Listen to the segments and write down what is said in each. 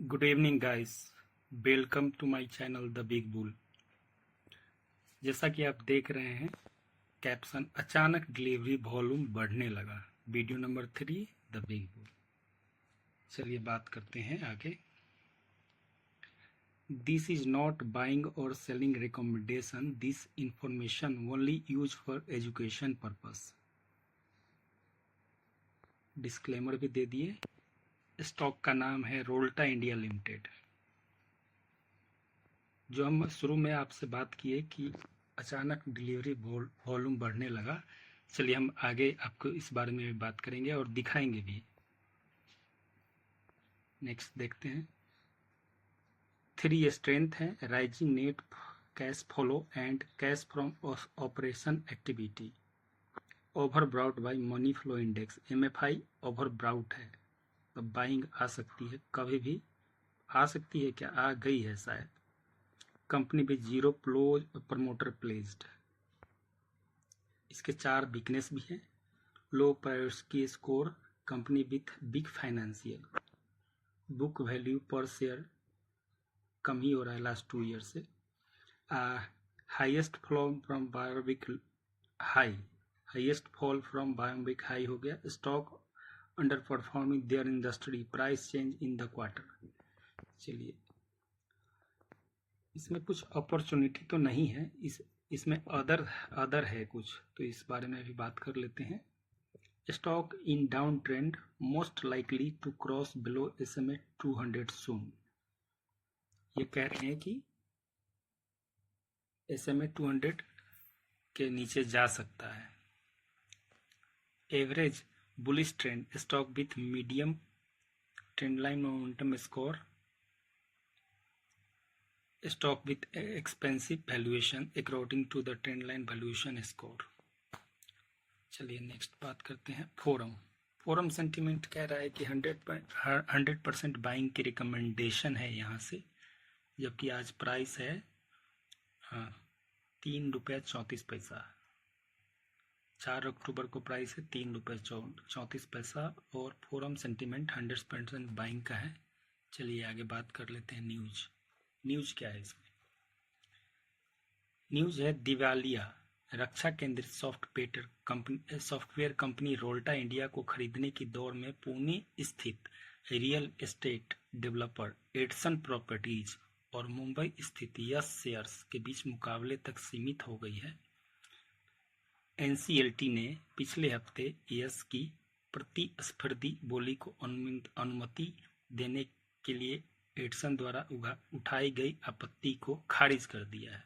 Good evening guys, welcome to my channel the big bull. जैसा कि आप देख रहे हैं कैप्शन, अचानक डिलीवरी वॉल्यूम बढ़ने लगा। Video number 3 the big bull. चलिए बात करते हैं आगे। दिस इज नॉट बाइंग और selling recommendation, this information only use for education purpose. Disclaimer भी दे दिए। स्टॉक का नाम है रोल्टा इंडिया लिमिटेड। जो हम शुरू में आपसे बात किए कि अचानक डिलीवरी वॉल्यूम बढ़ने लगा। चलिए हम आगे आपको इस बारे में भी बात करेंगे और दिखाएंगे भी। नेक्स्ट देखते हैं। 3 स्ट्रेंथ है rising net cash flow and cash from operation activity overbought by money flow index. MFI overbought है तो बाइंग आ सकती है, कभी भी आ सकती है, क्या आ गई है शायद। कंपनी भी जीरो प्रमोटर प्लेस्ड। इसके 4 वीकनेस भी हैं। Low priority score, company with big financial, book value per share कम ही हो रहा है लास्ट 2 ईयर से। हाईएस्ट फॉल फ्रॉम बायोबिक हाई, हाईएस्ट फॉल फ्रॉम बायोबिक हाई हो गया। Stock underperforming their industry, price change in the quarter. चलिए, इसमें कुछ अपॉर्चुनिटी तो नहीं है, इसमें अदर है कुछ, तो इस बारे में भी बात कर लेते हैं। Stock in down trend, most likely to cross below SMA 200 soon. ये कह रहे हैं कि SMA 200 के नीचे जा सकता है। Average bullish trend, stock with medium trend line momentum score, stock with expensive valuation according to the trend line valuation score. चलिए नेक्स्ट बात करते हैं। फोरम सेंटिमेंट कह रहा है कि 100% बाइंग की रिकमेंडेशन है यहाँ से, जबकि आज प्राइस है ₹3.34। 4 अक्टूबर को प्राइस है ₹3.34 और फोरम सेंटिमेंट 100% बाइंग का है। चलिए आगे बात कर लेते हैं। न्यूज क्या है इसमें? न्यूज है दिवालिया, रक्षा केंद्रित सॉफ्टवेयर कंपनी रोल्टा इंडिया को खरीदने की दौड़ में पुणे स्थित real estate developer Edson properties और मुंबई स्थित यस शेयर्स के बीच मुकाबले तक सीमित हो गई है। NCLT ने पिछले हफ्ते यस की प्रतिस्पर्धी बोली को अनुमति देने के लिए एडसन द्वारा उठाई गई आपत्ति को खारिज कर दिया है।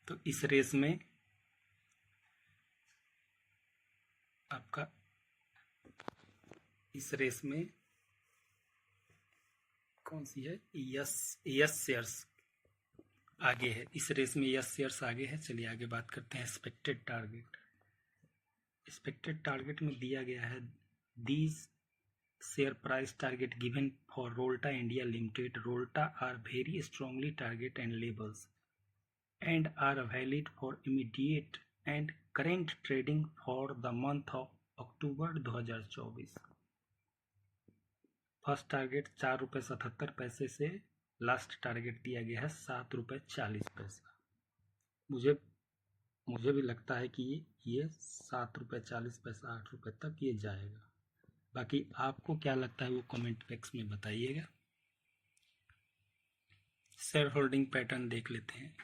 तो इस रेस में कौन सी है? यस शेयर्स आगे है। इस रेस में यस शेयर्स आगे है। चलिए आगे बात करते हैं। एक्सपेक्टेड टारगेट में दिया गया है these share price target given for Rolta India limited. Rolta are very strongly target and levels and are valid for immediate and current trading for the month of October 2024। First target ₹4.77 से last target दिया गया है ₹7.40। मुझे भी लगता है कि ये ₹7.40 ₹8 तक ये जाएगा। बाकी आपको क्या लगता है वो कमेंट बॉक्स में बताइएगा। शेयर होल्डिंग पैटर्न देख लेते हैं।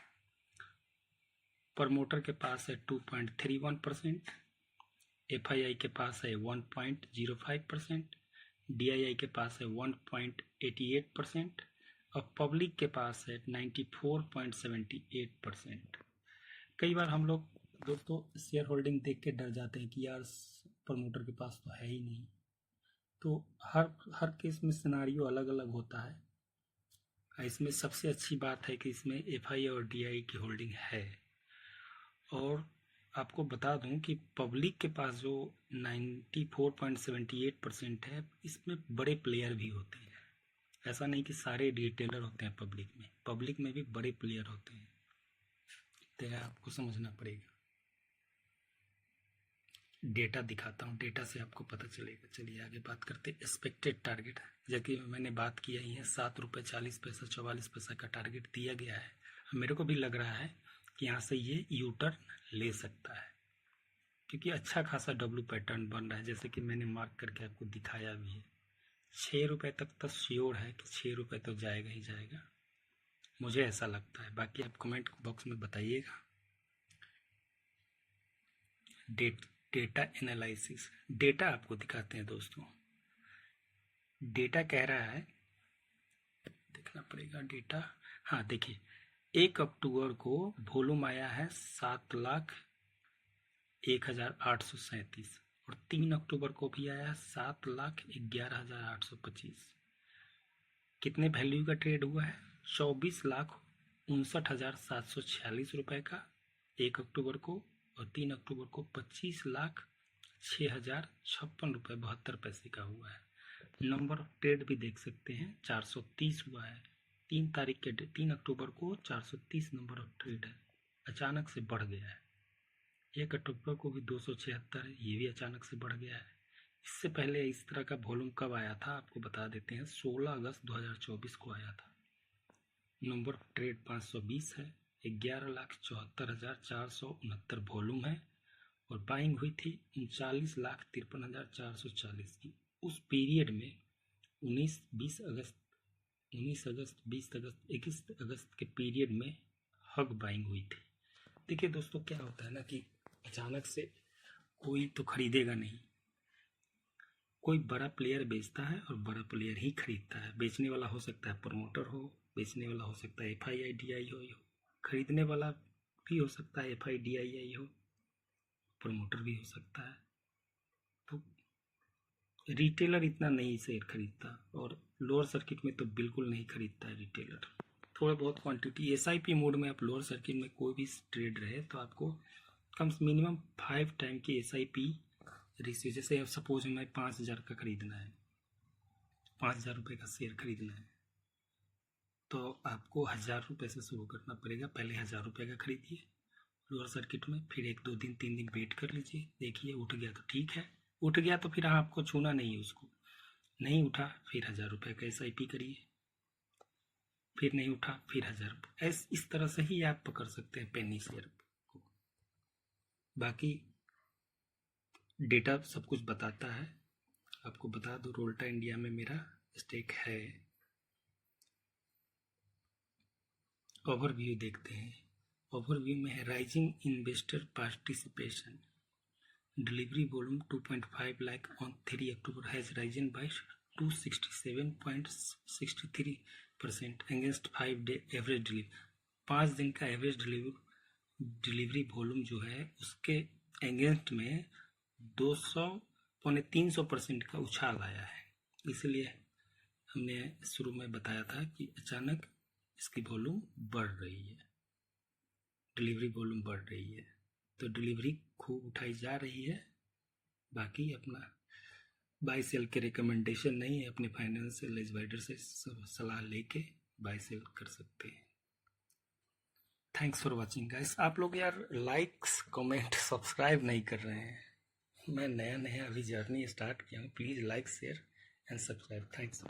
प्रमोटर के पास है 2.31%, FII के पास है 1.05%, DII के पास है 1.88% और पब्लिक के पास है 94.78%। कई बार हम लोग दोस्तों शेयर होल्डिंग देख के डर जाते हैं कि यार प्रमोटर के पास तो है ही नहीं। तो हर केस में सिनारियो अलग अलग होता है। इसमें सबसे अच्छी बात है कि इसमें FII और DII की होल्डिंग है। और आपको बता दूं कि पब्लिक के पास जो 94.78% है, इसमें बड़े प्लेयर भी होते हैं। ऐसा नहीं कि सारे रिटेलर होते हैं पब्लिक में भी बड़े प्लेयर होते हैं, तो आपको समझना पड़ेगा। डेटा दिखाता हूँ, डेटा से आपको पता चलेगा। चलिए आगे बात करते हैं एक्सपेक्टेड टारगेट। जबकि मैंने बात किया ही है, 7 रुपये 40 पैसा 44 पैसा का टारगेट दिया गया है। मेरे को भी लग रहा है कि यहाँ से ये यू टर्न ले सकता है, क्योंकि अच्छा खासा डब्ल्यू पैटर्न बन रहा है, जैसे कि मैंने मार्क करके आपको दिखाया भी है। 6 रुपये तक तो श्योर है कि 6 रुपये तो जाएगा ही जाएगा, मुझे ऐसा लगता है। बाकी आप कमेंट बॉक्स में बताइएगा। डेटा एनालिसिस, डेटा आपको दिखाते हैं दोस्तों। डेटा कह रहा है, देखना पड़ेगा डेटा। हाँ देखिए, 1 अक्टूबर को वॉल्यूम आया है 7,01,837 और 3 अक्टूबर को भी आया 7,11,825। कितने वैल्यू का ट्रेड हुआ है? 24,59,746 रुपये का 1 अक्टूबर को, और 3 अक्टूबर को 25,06,056 रुपये 72 पैसे का हुआ है। नंबर ऑफ ट्रेड भी देख सकते हैं, 430 हुआ है। 3 अक्टूबर को 430 नंबर ऑफ ट्रेड है, अचानक से बढ़ गया है। 1 अक्टूबर को भी 276 है, ये भी अचानक से बढ़ गया है। इससे पहले इस तरह का वॉल्यूम कब आया था आपको बता देते हैं, 16 अगस्त 2024 को आया था। नंबर ऑफ ट्रेड 520 है, 11,74,469 वॉल्यूम है, और बाइंग हुई थी 39,53,440 की। उस पीरियड में 19 अगस्त, 20 अगस्त, 21 अगस्त के पीरियड में हग बाइंग हुई थी। देखिए दोस्तों, क्या होता है ना कि अचानक से कोई तो खरीदेगा नहीं, कोई बड़ा प्लेयर बेचता है और बड़ा प्लेयर ही खरीदता है। बेचने वाला हो सकता है प्रमोटर हो, बेचने वाला हो सकता है FIDI हो, खरीदने वाला भी हो सकता है FIDII हो, प्रमोटर भी हो सकता है। तो रिटेलर इतना नहीं शेयर खरीदता, और लोअर सर्किट में तो बिल्कुल नहीं खरीदता है रिटेलर। थोड़ा बहुत क्वांटिटी SIP मोड में आप लोअर सर्किट में कोई भी ट्रेड रहे तो आपको कम से मिनिमम 5 टाइम की SIP रेशियो, जैसे सपोज मैं 5,000 का खरीदना है, 5,000 रुपये का शेयर खरीदना है, तो आपको 1,000 रुपये से शुरू करना पड़ेगा। पहले 1,000 रुपये का खरीदिए लोअर सर्किट में, फिर 1-2 दिन 3 दिन वेट कर लीजिए, देखिए उठ गया तो ठीक है, उठ गया तो फिर आपको छूना नहीं है उसको, नहीं उठा फिर 1,000 रुपये का SIP करिए, फिर नहीं उठा फिर 1,000 रुपये। इस तरह से ही आप पकड़ सकते हैं पेनी शेयर को। बाकी डेटा सब कुछ बताता है। आपको बता दो, रोल्टा इंडिया में मेरा स्टेक है। ओवरव्यू देखते हैं। ओवरव्यू में है rising investor participation, delivery volume 2.5 lakh on 3 October has risen bye 267.63% against 5 day average delivery. 5 दिन का एवरेज डिलीवरी वॉल्यूम जो है उसके अगेंस्ट में 200-300% का उछाल आया है। इसलिए हमने शुरू में बताया था कि अचानक इसकी वॉल्यूम बढ़ रही है, डिलीवरी वॉल्यूम बढ़ रही है, तो डिलीवरी खूब उठाई जा रही है। बाकी अपना बाय सेल के रिकमेंडेशन नहीं है, अपने फाइनेंशियल एडवाइजर से सलाह लेके बाय सेल कर सकते हैं। Thanks for watching guys. आप लोग यार लाइक्स कमेंट सब्सक्राइब नहीं कर रहे हैं। मैं नया अभी जर्नी स्टार्ट किया हूँ। Please like share and subscribe. Thanks.